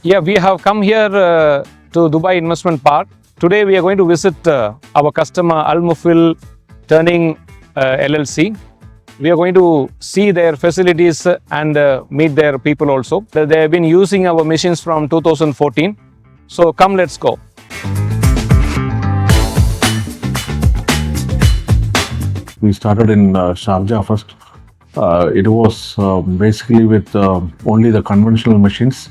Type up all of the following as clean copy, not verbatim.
Yeah, we have come here to Dubai Investment Park. Today we are going to visit our customer Almophil Turning LLC. We are going to see their facilities and meet their people also. They have been using our machines from 2014. So come, let's go. We started in Sharjah first. It was basically with only the conventional machines.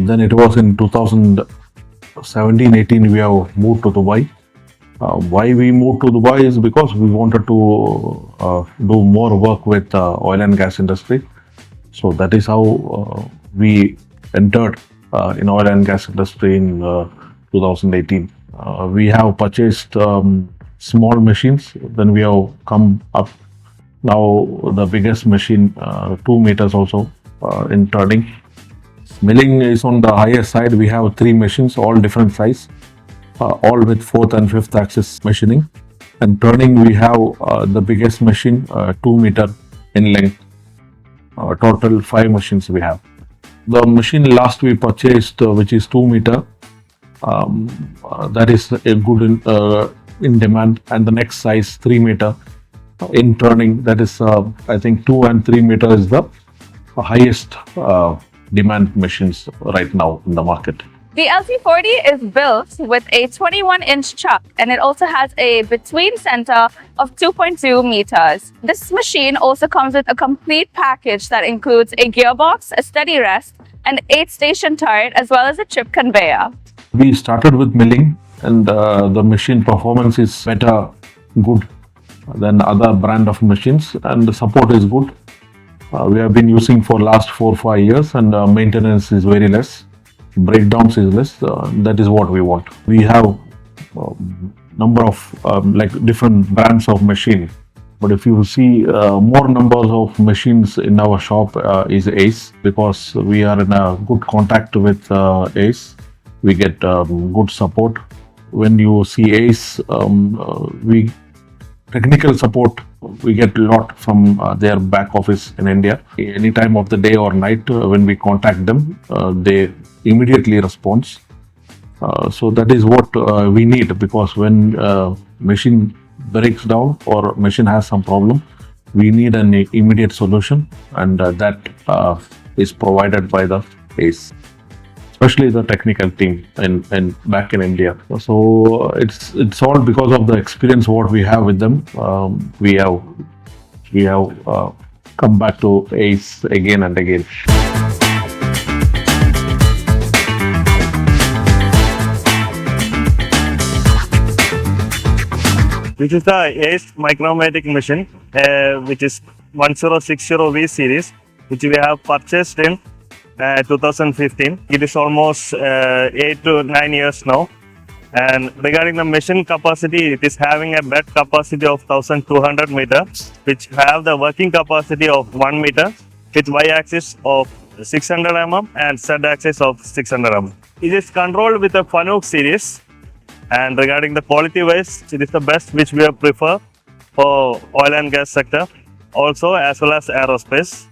Then it was in 2017-18 we have moved to Dubai. Why we moved to Dubai is because we wanted to do more work with oil and gas industry. So that is how we entered in oil and gas industry in 2018. We have purchased small machines, then we have come up. Now the biggest machine, 2 meters also in turning. Milling is on the higher side. We have 3 machines, all different size, all with 4th and 5th axis machining. And turning, we have the biggest machine, 2 meter in length. Total 5 machines we have. The machine last we purchased, which is 2 meter, that is a good in demand. And the next size, 3 meter in turning, that is I think 2 and 3 meter is the highest demand machines right now in the market. The LT40 is built with a 21-inch chuck, and it also has a between center of 2.2 meters. This machine also comes with a complete package that includes a gearbox, a steady rest, an 8-station turret, as well as a chip conveyor. We started with milling, and the machine performance is better, good than other brand of machines, and the support is good. We have been using for last 4-5 years, and maintenance is very less, breakdowns is less. That is what we want. We have number of like different brands of machine, but if you see more numbers of machines in our shop is Ace, because we are in a good contact with Ace. We get good support. When you see Ace, we technical support we get a lot from their back office in India. Any time of the day or night, when we contact them, they immediately respond. So that is what we need, because when machine breaks down or machine has some problem, we need an immediate solution, and that is provided by the Ace, especially the technical team in back in India. So it's all because of the experience what we have with them. We have come back to Ace again and again. This is the Ace Micromatic machine, which is 1060V series, which we have purchased in 2015. It is almost 8 to 9 years now. And regarding the machine capacity, it is having a bed capacity of 1200 meters, which have the working capacity of 1 meter, with y-axis of 600 mm and z-axis of 600 mm. It is controlled with a Fanuc series. And regarding the quality wise, it is the best which we prefer for oil and gas sector, also as well as aerospace.